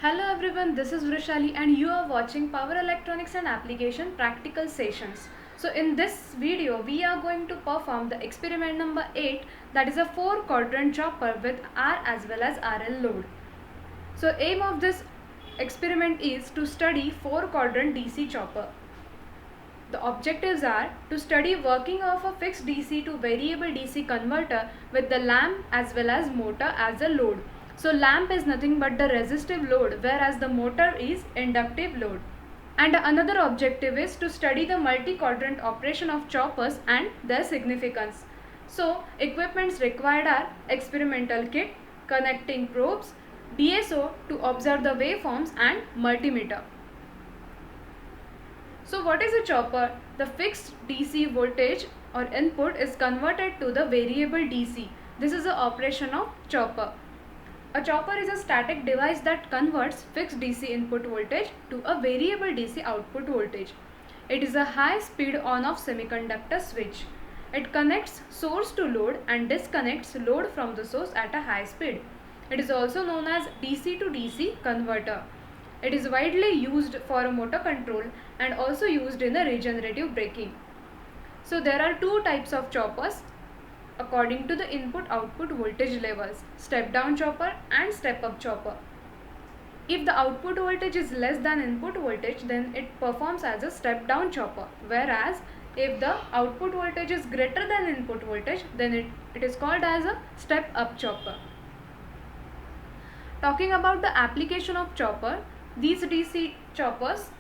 Hello everyone, this is Vrishali and you are watching Power Electronics and Application Practical Sessions. So in this video, we are going to perform the experiment number 8, that is a 4-quadrant chopper with R as well as RL load. So aim of this experiment is to study 4-quadrant DC chopper. The objectives are to study working of a fixed DC to variable DC converter with the lamp as well as motor as a load. So lamp is nothing but the resistive load, whereas the motor is inductive load. And another objective is to study the multi-quadrant operation of choppers and their significance. So equipments required are experimental kit, connecting probes, DSO to observe the waveforms and multimeter. So what is a chopper? The fixed DC voltage or input is converted to the variable DC. This is the operation of chopper. A chopper is a static device that converts fixed DC input voltage to a variable DC output voltage. It is a high-speed on-off semiconductor switch. It connects source to load and disconnects load from the source at a high speed. It is also known as DC to DC converter. It is widely used for a motor control and also used in the regenerative braking. So there are two types of choppers according to the input-output voltage levels, step-down chopper and step-up chopper. If the output voltage is less than input voltage, then it performs as a step-down chopper, whereas if the output voltage is greater than input voltage, then it is called as a step-up chopper. Talking about the application of chopper, these DC choppers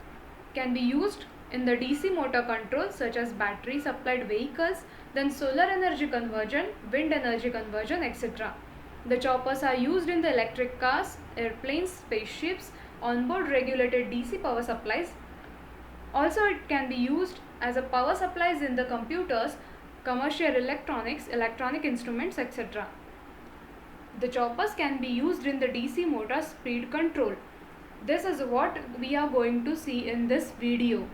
can be used in the DC motor control such as battery supplied vehicles, then solar energy conversion, wind energy conversion, etc. The choppers are used in the electric cars, airplanes, spaceships, onboard regulated DC power supplies. Also it can be used as a power supplies in the computers, commercial electronics, electronic instruments, etc. The choppers can be used in the DC motor speed control. This is what we are going to see in this video.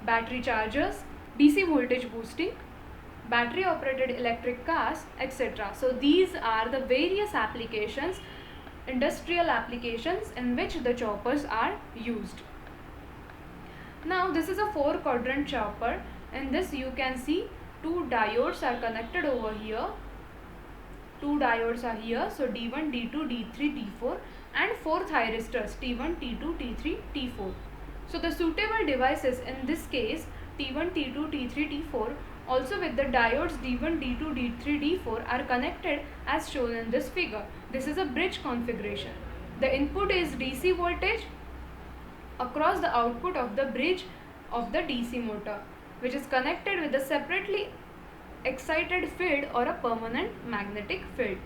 Battery chargers, DC voltage boosting, battery operated electric cars, etc. So these are the various applications, industrial applications in which the choppers are used. Now this is a 4-quadrant chopper. In this you can see two diodes are connected over here. Two diodes are here, so D1, D2, D3, D4 and 4 thyristors T1, T2, T3, T4. So the suitable devices in this case T1, T2, T3, T4 also with the diodes D1, D2, D3, D4 are connected as shown in this figure. This is a bridge configuration. The input is DC voltage across the output of the bridge of the DC motor, which is connected with a separately excited field or a permanent magnetic field.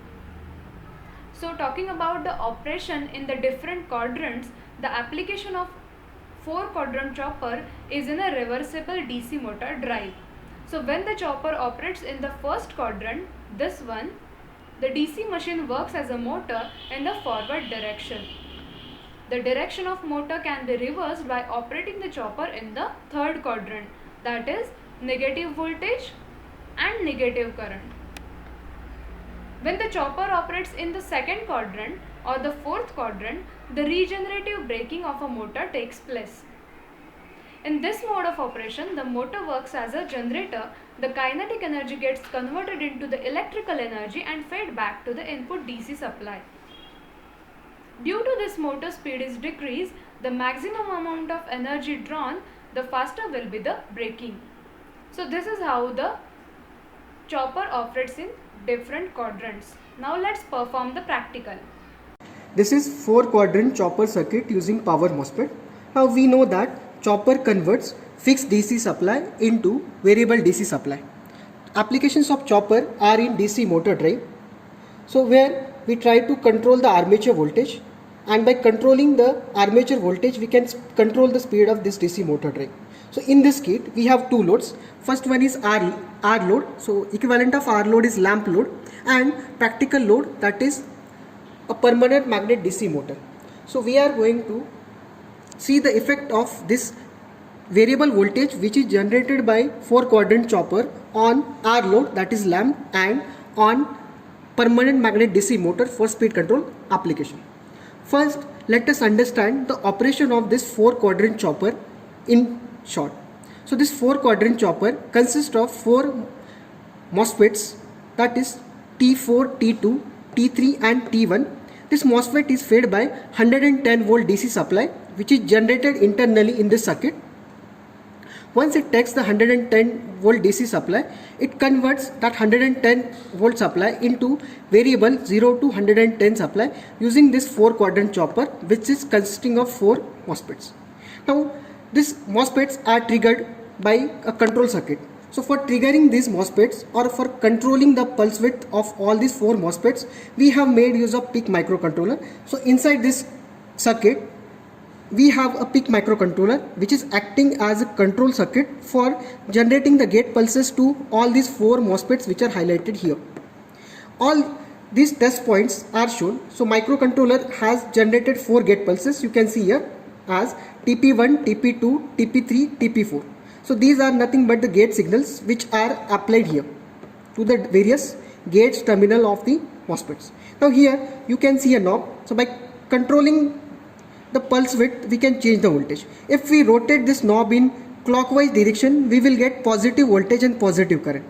So talking about the operation in the different quadrants, the application of 4-quadrant chopper is in a reversible DC motor drive. So when the chopper operates in the first quadrant, this one, the DC machine works as a motor in the forward direction. The direction of motor can be reversed by operating the chopper in the third quadrant, that is negative voltage and negative current. When the chopper operates in the second quadrant or the fourth quadrant, the regenerative braking of a motor takes place. In this mode of operation, the motor works as a generator. The kinetic energy gets converted into the electrical energy and fed back to the input DC supply. Due to this motor speed is decreased, the maximum amount of energy drawn, the faster will be the braking. So this is how the chopper operates in different quadrants. Now let's perform the practical. This is 4-quadrant chopper circuit using power MOSFET. Now we know that chopper converts fixed DC supply into variable DC supply. Applications of chopper are in DC motor drive. So where we try to control the armature voltage, and by controlling the armature voltage we can control the speed of this DC motor drive. So in this kit we have two loads. First one is R load. So equivalent of R load is lamp load, and practical load, that is a permanent magnet DC motor. So we are going to see the effect of this variable voltage which is generated by 4-quadrant chopper on R load, that is lamp, and on permanent magnet DC motor for speed control application. First let us understand the operation of this 4-quadrant chopper in short. So this 4-quadrant chopper consists of 4 MOSFETs, that is T4, T2, T3 and T1. This MOSFET is fed by 110 volt DC supply which is generated internally in this circuit. Once it takes the 110 volt DC supply, it converts that 110 volt supply into variable 0 to 110 supply using this 4-quadrant chopper, which is consisting of 4 MOSFETs. Now these MOSFETs are triggered by a control circuit. So for triggering these MOSFETs or for controlling the pulse width of all these 4 MOSFETs, we have made use of PIC microcontroller. So inside this circuit, we have a PIC microcontroller which is acting as a control circuit for generating the gate pulses to all these 4 MOSFETs which are highlighted here. All these test points are shown. So microcontroller has generated 4 gate pulses, you can see here, as TP1, TP2, TP3, TP4. So these are nothing but the gate signals which are applied here to the various gates terminal of the MOSFETs. Now here you can see a knob. So by controlling the pulse width, we can change the voltage. If we rotate this knob in clockwise direction, we will get positive voltage and positive current.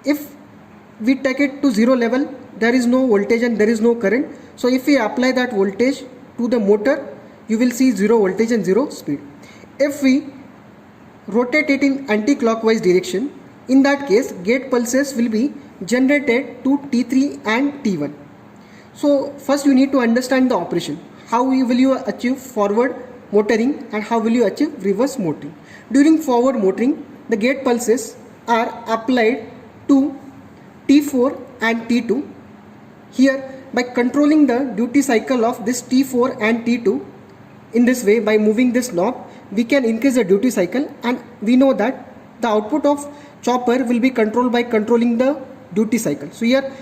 If we take it to 0 level, there is no voltage and there is no current. So if we apply that voltage to the motor, you will see 0 voltage and 0 speed. If we rotate it in anti-clockwise direction, in that case gate pulses will be generated to T3 and T1. So first you need to understand the operation. How will you achieve forward motoring and how will you achieve reverse motoring? During forward motoring, the gate pulses are applied to T4 and T2. Here, by controlling the duty cycle of this T4 and T2 in this way, by moving this knob, we can increase the duty cycle, and we know that the output of chopper will be controlled by controlling the duty cycle. So here,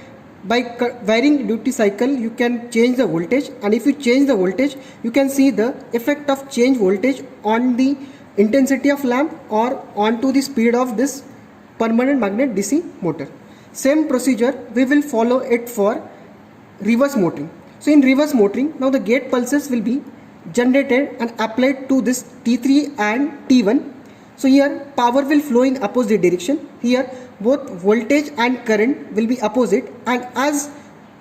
by varying duty cycle, you can change the voltage, and if you change the voltage, you can see the effect of change voltage on the intensity of lamp or onto the speed of this permanent magnet DC motor. Same procedure we will follow it for reverse motoring. So in reverse motoring, now the gate pulses will be generated and applied to this T3 and T1. So here power will flow in opposite direction. Here both voltage and current will be opposite, and as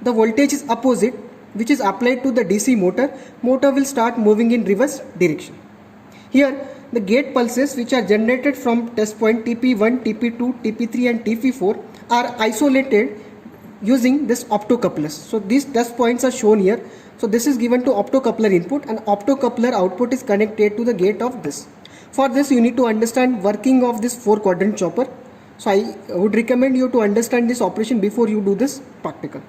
the voltage is opposite which is applied to the DC motor will start moving in reverse direction. Here the gate pulses which are generated from test point TP1, TP2, TP3 and TP4 are isolated using this optocouplers. So these test points are shown here. So this is given to optocoupler input and optocoupler output is connected to the gate of this. For this you need to understand working of this 4-quadrant chopper. So I would recommend you to understand this operation before you do this practical.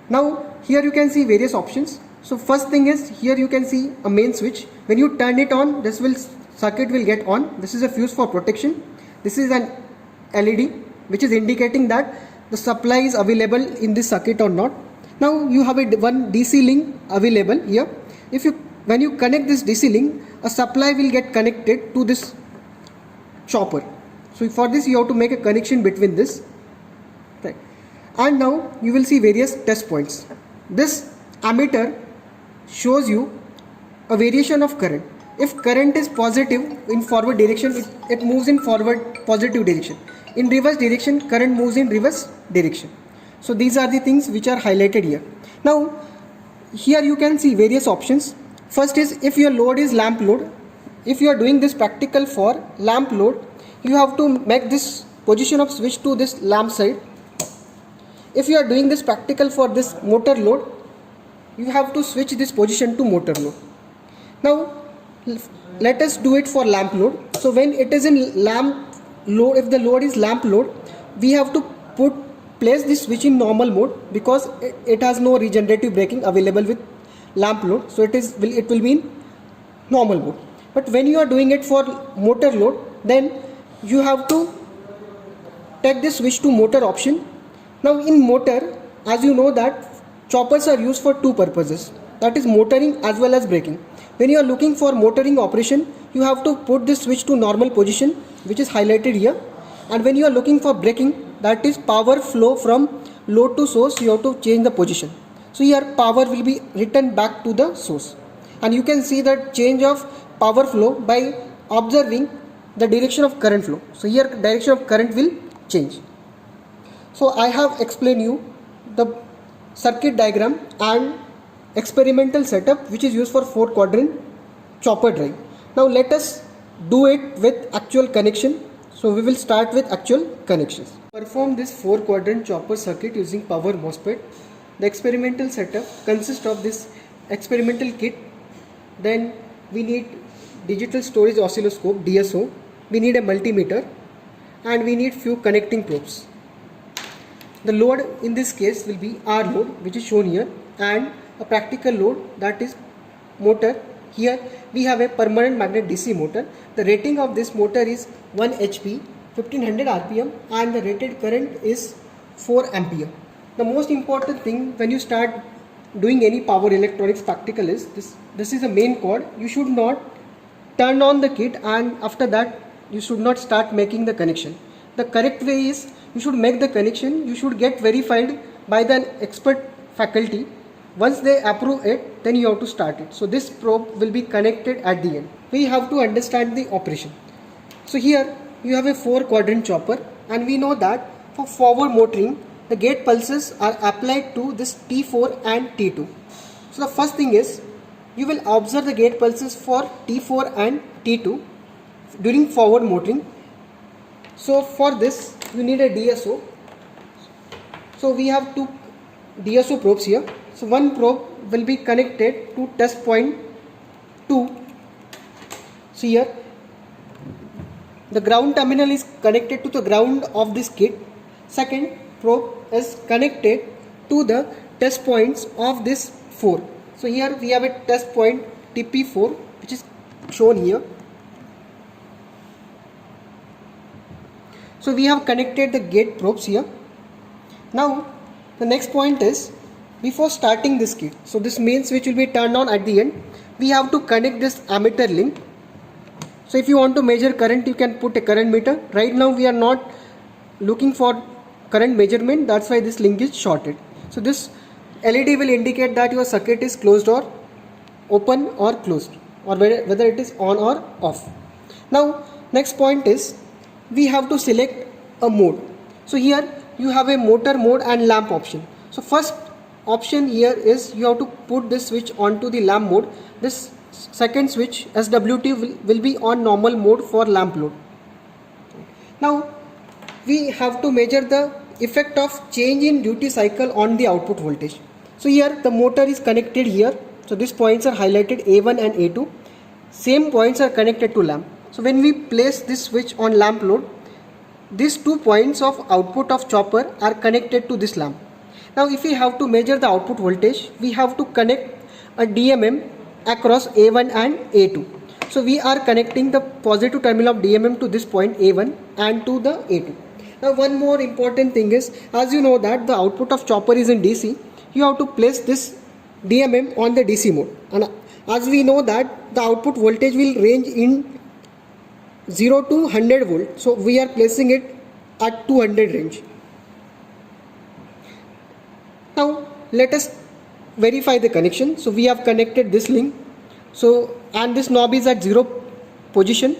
Now here you can see various options. So first thing is, here you can see a main switch. When you turn it on, this circuit will get on. This is a fuse for protection. This is an LED which is indicating that the supply is available in this circuit or not. Now you have one DC link available here. When you connect this DC link, a supply will get connected to this chopper. So for this you have to make a connection between this, right? And now you will see various test points. This ammeter shows you a variation of current. If current is positive in forward direction, it moves in forward positive direction. In reverse direction, current moves in reverse direction. So these are the things which are highlighted here. Now here you can see various options. First is, if your load is lamp load, if you are doing this practical for lamp load, you have to make this position of switch to this lamp side. If you are doing this practical for this motor load, you have to switch this position to motor load. Now let us do it for lamp load. So when it is in lamp load, if the load is lamp load, we have to place this switch in normal mode because it has no regenerative braking available with lamp load. So it will be in normal mode. But when you are doing it for motor load, then you have to take this switch to motor option. Now in motor, as you know that choppers are used for two purposes, that is motoring as well as braking. When you are looking for motoring operation, you have to put this switch to normal position, which is highlighted here. And when you are looking for braking, that is power flow from load to source, you have to change the position. So here power will be returned back to the source, and you can see that change of power flow by observing the direction of current flow. So here direction of current will change. So I have explained you the circuit diagram and experimental setup which is used for 4-quadrant chopper drive. Now let us do it with actual connection. So we will start with actual connections. Perform this 4-quadrant chopper circuit using power MOSFET. The experimental setup consists of this experimental kit. Then we need digital storage oscilloscope DSO. We need a multimeter and we need few connecting probes. The load in this case will be R load, which is shown here, and a practical load, that is motor. Here we have a permanent magnet DC motor. The rating of this motor is 1 HP, 1500 RPM, and the rated current is 4 ampere. The most important thing when you start doing any power electronics practical is this is a main cord. You should not turn on the kit, and after that you should not start making the connection. The correct way is you should make the connection. You should get verified by the expert faculty. Once they approve it, then you have to start it. So this probe will be connected at the end. We have to understand the operation. So here you have a 4-quadrant chopper, and we know that for forward motoring the gate pulses are applied to this T4 and T2. So the first thing is you will observe the gate pulses for T4 and T2 during forward motoring. So for this you need a DSO. So we have 2 DSO probes here. So one probe will be connected to test point 2. So here the ground terminal is connected to the ground of this kit. Second probe is connected to the test points of this 4. So here we have a test point TP4 which is shown here. So we have connected the gate probes here. Now the next point is, before starting this kit, so this main switch will be turned on at the end. We have to connect this ammeter link. So if you want to measure current, you can put a current meter. Right now we are not looking for current measurement, that's why this link is shorted. So this LED will indicate that your circuit is closed or open or closed, or whether it is on or off. Now next point is we have to select a mode. So here you have a motor mode and lamp option. So first option here is you have to put this switch onto the lamp mode. This second switch SWT will be on normal mode for lamp load. Now we have to measure the effect of change in duty cycle on the output voltage. So here the motor is connected here. So these points are highlighted, A1 and A2. Same points are connected to lamp. So when we place this switch on lamp load, these 2 points of output of chopper are connected to this lamp. Now if we have to measure the output voltage, we have to connect a DMM across A1 and A2. So we are connecting the positive terminal of DMM to this point A1 and to the A2. Now one more important thing is, as you know that the output of chopper is in DC, you have to place this DMM on the DC mode. And as we know that the output voltage will range in 0 to 100 volt. So we are placing it at 200 range. Now let us verify the connection. So we have connected this link. So and this knob is at 0 position.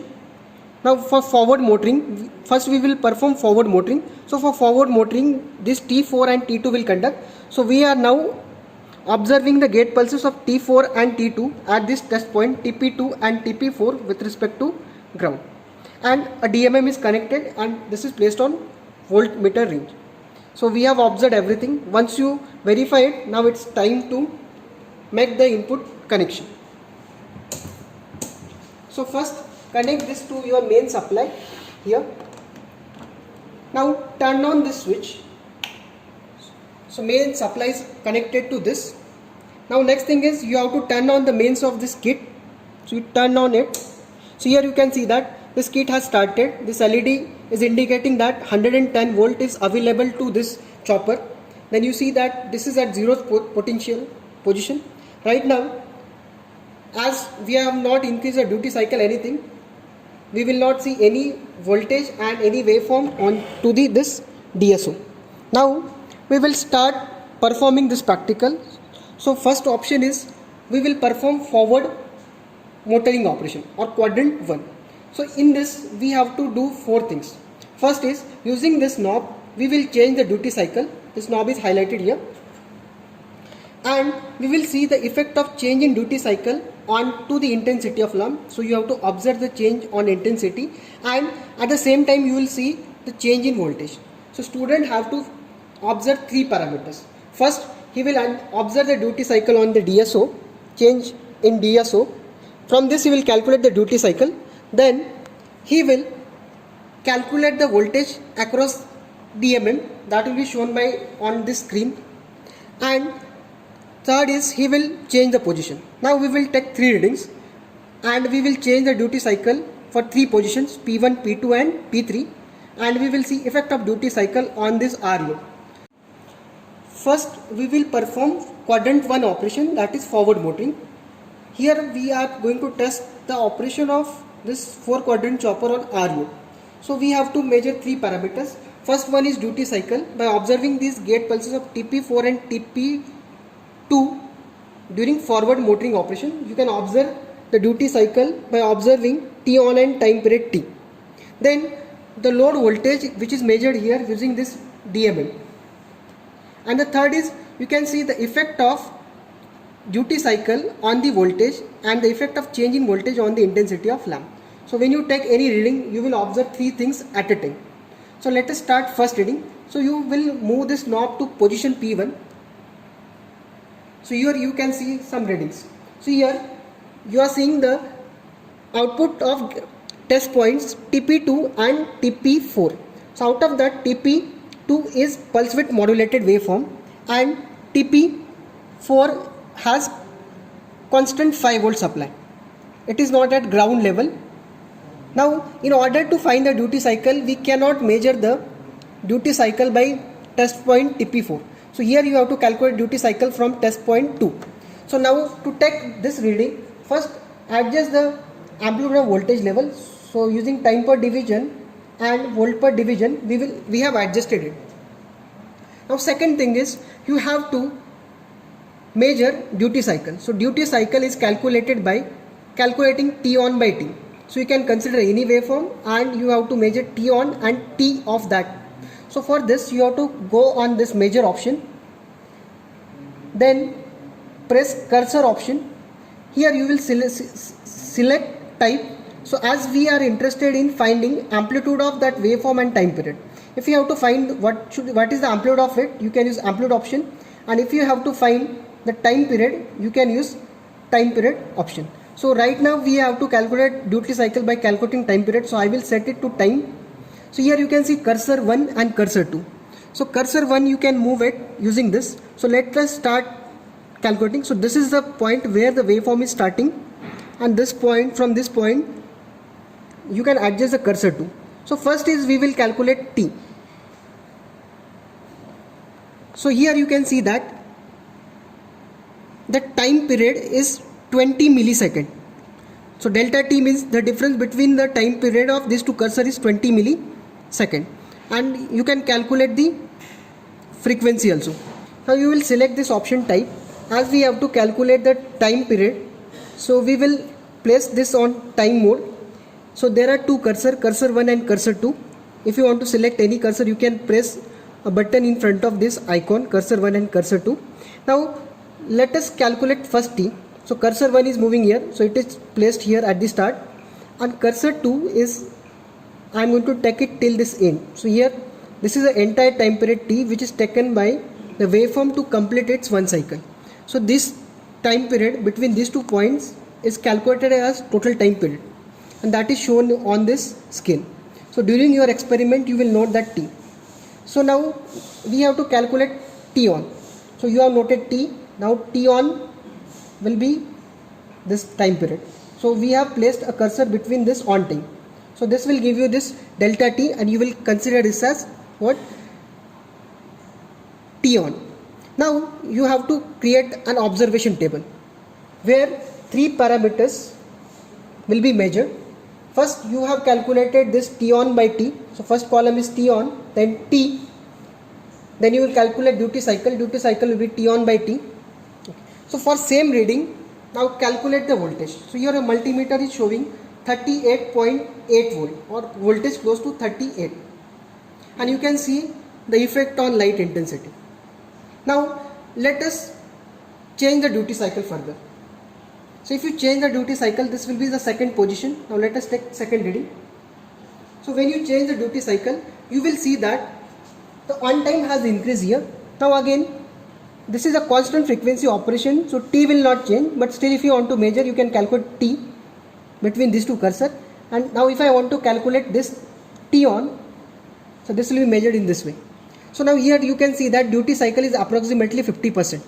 Now for forward motoring, first we will perform forward motoring. So for forward motoring, this T4 and T2 will conduct. So we are now observing the gate pulses of T4 and T2 at this test point TP2 and TP4 with respect to ground. And a DMM is connected and this is placed on voltmeter range. So we have observed everything. Once you verify it, now it's time to make the input connection. So first connect this to your main supply here. Now turn on this switch. So main supply is connected to this. Now next thing is you have to turn on the mains of this kit. So you turn on it. So here you can see that this kit has started. This LED is indicating that 110 volt is available to this chopper. Then you see that this is at 0 potential position. Right now, as we have not increased the duty cycle anything, we will not see any voltage and any waveform on to this DSO. Now we will start performing this practical. So first option is we will perform forward motoring operation or quadrant 1. So in this we have to do 4 things. First is using this knob we will change the duty cycle. This knob is highlighted here, and we will see the effect of change in duty cycle on to the intensity of lamp. So you have to observe the change on intensity, and at the same time you will see the change in voltage. So student have to observe 3 parameters. First he will observe the duty cycle on the DSO, change in DSO. From this he will calculate the duty cycle. Then he will calculate the voltage across DMM, that will be shown by on this screen. And third is he will change the position. Now we will take 3 readings and we will change the duty cycle for 3 positions, P1, P2 and P3, and we will see effect of duty cycle on this R load. First we will perform quadrant 1 operation, that is forward motoring. Here we are going to test the operation of this 4 quadrant chopper on R load. So we have to measure 3 parameters. First one is duty cycle. By observing these gate pulses of TP4 and TP2 during forward motoring operation, you can observe the duty cycle by observing T on and time period T. Then the load voltage, which is measured here using this DMM. And the third is you can see the effect of duty cycle on the voltage and the effect of change in voltage on the intensity of lamp. So when you take any reading, you will observe 3 things at a time. So let us start first reading. So you will move this knob to position P1. So here you can see some readings. So here you are seeing the output of test points TP2 and TP4. So out of that, TP2 is pulse width modulated waveform and TP4 has constant 5 volt supply. It is not at ground level. Now in order to find the duty cycle, we cannot measure the duty cycle by test point TP4. So here you have to calculate duty cycle from test point 2. So now to take this reading, first adjust the amplitude of voltage level. So using time per division and volt per division, we have adjusted it. Now second thing is you have to measure duty cycle. So duty cycle is calculated by calculating T on by T. So you can consider any waveform and you have to measure T on and T of that. So for this you have to go on this measure option, then press cursor option. Here you will select type. So as we are interested in finding amplitude of that waveform and time period, if you have to find what is the amplitude of it, you can use amplitude option, and if you have to find the time period, you can use time period option. So right now we have to calculate duty cycle by calculating time period. So I will set it to time. So here you can see cursor 1 and cursor 2. So cursor 1 you can move it using this. So let us start calculating. So this is the point where the waveform is starting, and this point, from this point you can adjust the cursor to. So first is we will calculate T. So here you can see that the time period is 20 millisecond. So delta T means the difference between the time period of these two cursor is 20 millisecond, and you can calculate the frequency also. Now you will select this option type. As we have to calculate the time period, so we will place this on time mode. So there are two cursor 1 and cursor 2. If you want to select any cursor, you can press a button in front of this icon, cursor 1 and cursor 2. Now let us calculate first T. So cursor 1 is moving here, so it is placed here at the start, and cursor 2 is, I am going to take it till this end. So here this is the entire time period T, which is taken by the waveform to complete its 1 cycle. So this time period between these 2 points is calculated as total time period, and that is shown on this scale. So during your experiment you will note that T. So now we have to calculate T on. So you have noted T. Now T on will be this time period. So we have placed a cursor between this on time. So this will give you this delta T, and you will consider this as what? T on. Now you have to create an observation table where 3 parameters will be measured. First you have calculated this T on by T. So first column is T on, then T, then you will calculate duty cycle. Duty cycle will be T on by T. Okay. So for same reading, now calculate the voltage. So here a multimeter is showing 38.8 volt or voltage close to 38, and you can see the effect on light intensity. Now let us change the duty cycle further. So if you change the duty cycle, this will be the second position. Now let us take second reading. So when you change the duty cycle, you will see that the on time has increased here. Now again, this is a constant frequency operation, so T will not change, but still if you want to measure, you can calculate T between these two cursor. And now if I want to calculate this T on, so this will be measured in this way. So now here you can see that duty cycle is approximately 50%.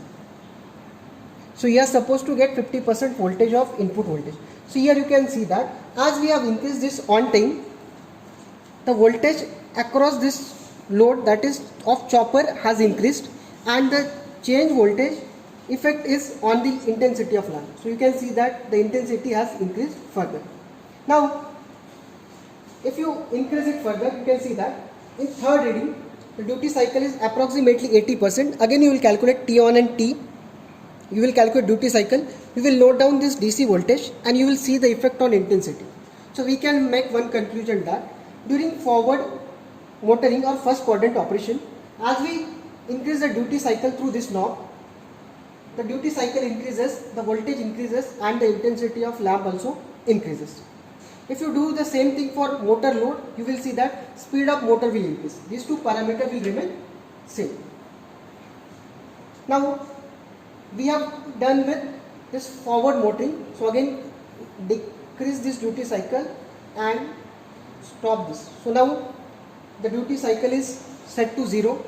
So you are supposed to get 50% voltage of input voltage. So here you can see that as we have increased this on time, the voltage across this load, that is of chopper, has increased, and the change voltage effect is on the intensity of lamp. So you can see that the intensity has increased further. Now if you increase it further, you can see that in third reading the duty cycle is approximately 80%. Again you will calculate T on and T. You will calculate duty cycle, you will note down this DC voltage, and you will see the effect on intensity. So we can make one conclusion that during forward motoring or first quadrant operation, as we increase the duty cycle through this knob, the duty cycle increases, the voltage increases, and the intensity of lamp also increases. If you do the same thing for motor load, you will see that speed of motor will increase. These two parameters will remain same. Now we have done with this forward motoring. So again decrease this duty cycle and stop this. So now the duty cycle is set to 0.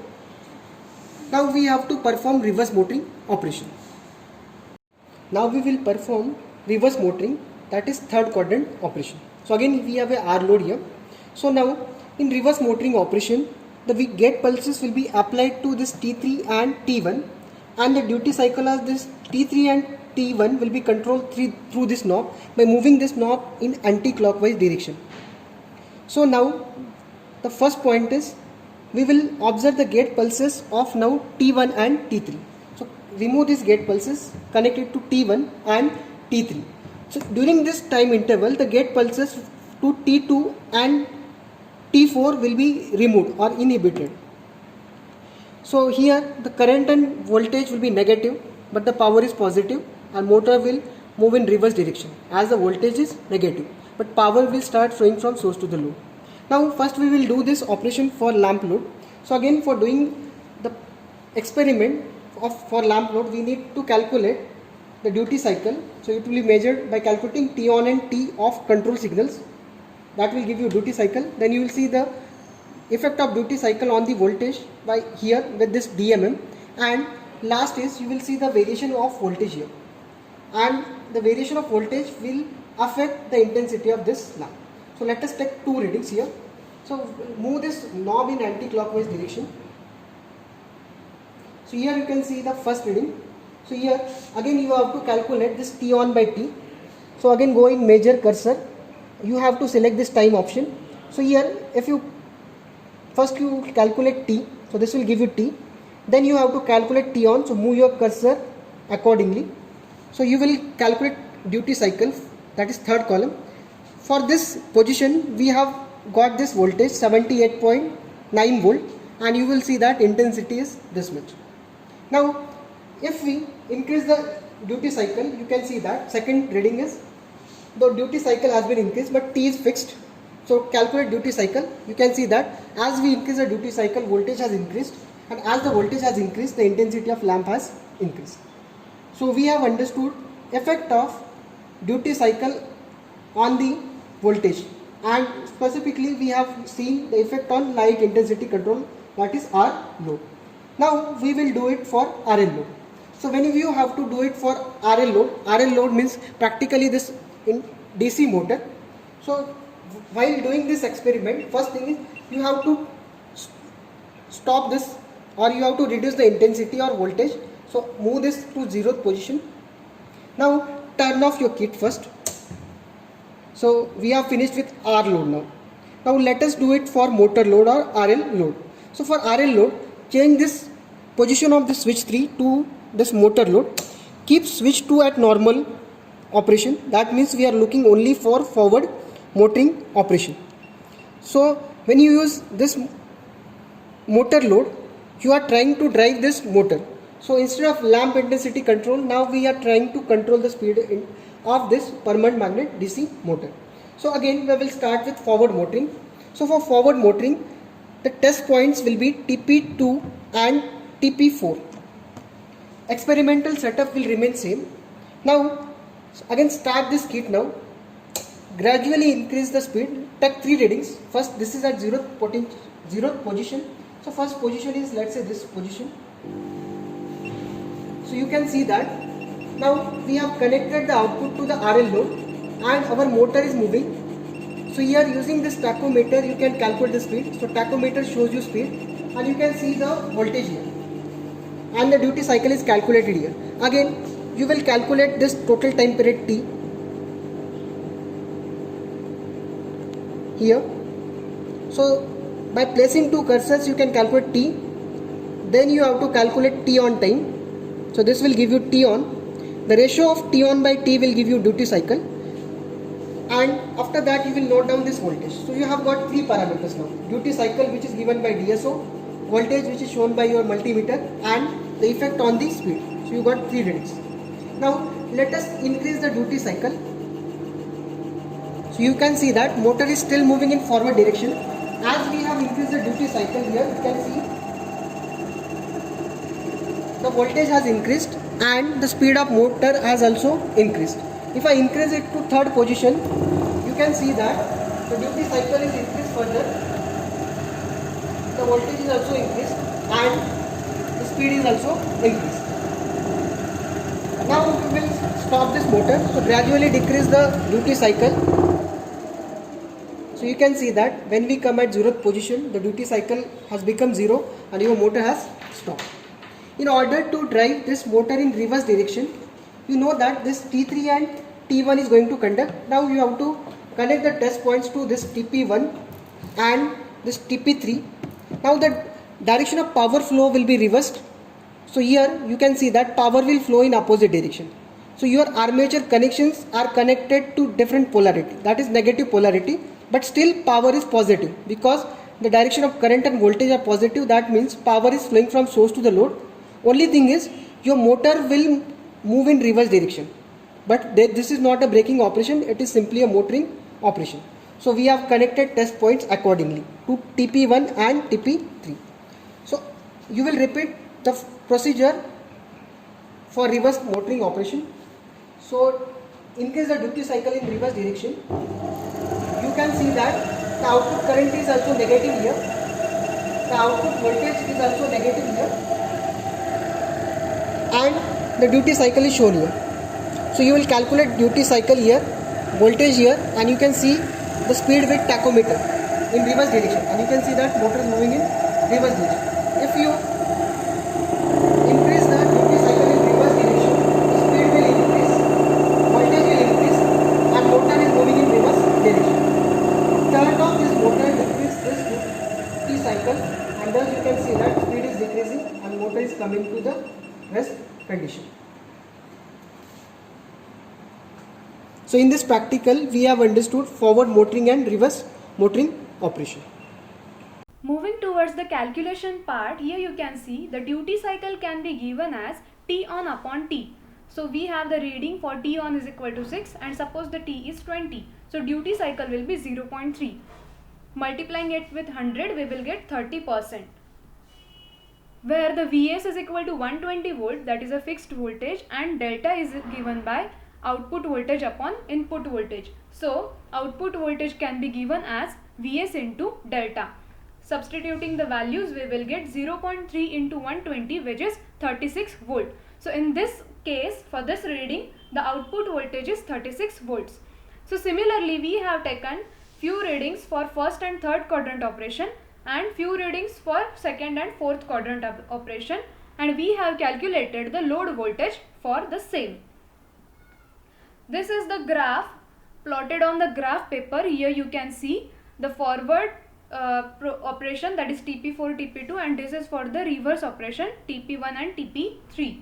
Now we have to perform reverse motoring operation. Now we will perform reverse motoring, that is third quadrant operation. So again we have a R load here. So now in reverse motoring operation, the gate pulses will be applied to this T3 and T1, and the duty cycle of this T3 and T1 will be controlled through this knob by moving this knob in anti-clockwise direction. So now the first point is we will observe the gate pulses of now T1 and T3. So remove these gate pulses, connect it to T1 and T3. So during this time interval, the gate pulses to T2 and T4 will be removed or inhibited. So here the current and voltage will be negative, but the power is positive, and motor will move in reverse direction as the voltage is negative, but power will start flowing from source to the load. Now first we will do this operation for lamp load. So again, for doing the experiment for lamp load, we need to calculate the duty cycle. So it will be measured by calculating T on and T off control signals. That will give you duty cycle. Then you will see the effect of duty cycle on the voltage by here with this DMM, and last is you will see the variation of voltage here, and the variation of voltage will affect the intensity of this lamp. So let us take two readings here. So move this knob in anti-clockwise direction. So here you can see the first reading. So here again you have to calculate this T on by T. So again go in measure cursor, you have to select this time option. So here if you first you calculate T, so this will give you T, then you have to calculate T on, so move your cursor accordingly. So you will calculate duty cycle, that is third column. For this position we have got this voltage 78.9 volt, and you will see that intensity is this much. Now if we increase the duty cycle, you can see that second reading is the duty cycle has been increased, but T is fixed. So calculate duty cycle, you can see that as we increase the duty cycle, voltage has increased, and as the voltage has increased, the intensity of lamp has increased. So we have understood effect of duty cycle on the voltage, and specifically we have seen the effect on light intensity control, that is R load. Now we will do it for RL load. So when you have to do it for RL load means practically this in DC motor. So while doing this experiment, first thing is you have to stop this, or you have to reduce the intensity or voltage. So move this to 0th position. Now turn off your kit first. So we have finished with R load now. Now let us do it for motor load or RL load. So for RL load, change this position of the switch 3 to this motor load. keep switch to at normal operation. That means we are looking only for forward motoring operation. So when you use this motor load, you are trying to drive this motor. So instead of lamp intensity control, now we are trying to control the speed of this permanent magnet DC motor. So again we will start with forward motoring. So for forward motoring, the test points will be TP2 and TP4. Experimental setup will remain same. Now again start this kit now. Gradually increase the speed. Take 3 readings. First this is at 0th position. So first position is, let's say, this position. So you can see that now we have connected the output to the RL load and our motor is moving. So here using this tachometer you can calculate the speed. So tachometer shows you speed and you can see the voltage here. And the duty cycle is calculated here. Again you will calculate this total time period T here. So by placing 2 cursors you can calculate T. Then you have to calculate T on time. So this will give you T on. The ratio of T on by T will give you duty cycle. And after that you will note down this voltage. So you have got 3 parameters now. Duty cycle, which is given by DSO, voltage, which is shown by your multimeter, and the effect on the speed. So you got 3 readings. Now let us increase the duty cycle. So you can see that motor is still moving in forward direction. As we have increased the duty cycle here, you can see the voltage has increased and the speed of motor has also increased. If I increase it to 3rd position, you can see that the duty cycle is increased further, the voltage is also increased and the speed is also increased. Now we will stop this motor. So gradually decrease the duty cycle. So you can see that when we come at 0th position, the duty cycle has become 0 and your motor has stopped. In order to drive this motor in reverse direction, you know that this T3 and T1 is going to conduct. Now you have to connect the test points to this TP1 and this TP3. Now the direction of power flow will be reversed. So here you can see that power will flow in opposite direction. So your armature connections are connected to different polarity, that is negative polarity, but still power is positive because the direction of current and voltage are positive. That means power is flowing from source to the load. Only thing is your motor will move in reverse direction, but this is not a braking operation, it is simply a motoring operation. So we have connected test points accordingly to TP1 and TP3. So you will repeat the procedure for reverse motoring operation. So increase the duty cycle in reverse direction. You can see that the output current is also negative here, the output voltage is also negative here, and the duty cycle is shown here. So you will calculate duty cycle here, voltage here, and you can see the speed with tachometer in reverse direction, and you can see that motor is moving in reverse direction. If you increase the duty cycle in reverse direction, the speed will increase, voltage will increase, and motor is moving in reverse direction. Turn off this motor, decrease this duty cycle, and thus you can see that speed is decreasing and motor is coming to the rest condition. So in this practical we have understood forward motoring and reverse motoring operation. Moving towards the calculation part, here you can see the duty cycle can be given as T on upon T. So we have the reading for T on is equal to 6 and suppose the T is 20. So duty cycle will be 0.3. Multiplying it with 100 we will get 30%. Where the Vs is equal to 120 volt, that is a fixed voltage, and delta is given by output voltage upon input voltage. So output voltage can be given as Vs into delta. Substituting the values we will get 0.3 into 120, which is 36 volt. So in this case, for this reading, the output voltage is 36 volts. So similarly we have taken few readings for first and third quadrant operation and few readings for second and fourth quadrant operation, and we have calculated the load voltage for the same. This is the graph plotted on the graph paper. Here you can see the forward operation, that is TP4, TP2, and this is for the reverse operation TP1 and TP3.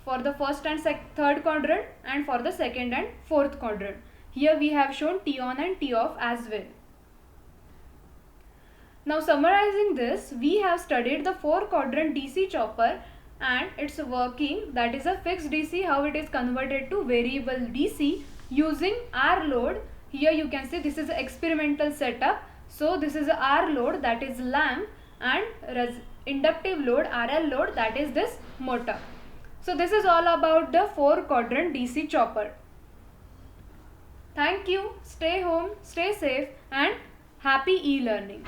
for the first and third quadrant and for the second and fourth quadrant. Here we have shown T on and T off as well. Now summarizing this, we have studied the 4-quadrant DC chopper and its working, that is a fixed DC, how it is converted to variable DC using R load. Here you can see this is an experimental setup. So this is a R load, that is lamp, and inductive load, RL load, that is this motor. So this is all about the 4-quadrant DC chopper. Thank you. Stay home, stay safe, and happy e-learning.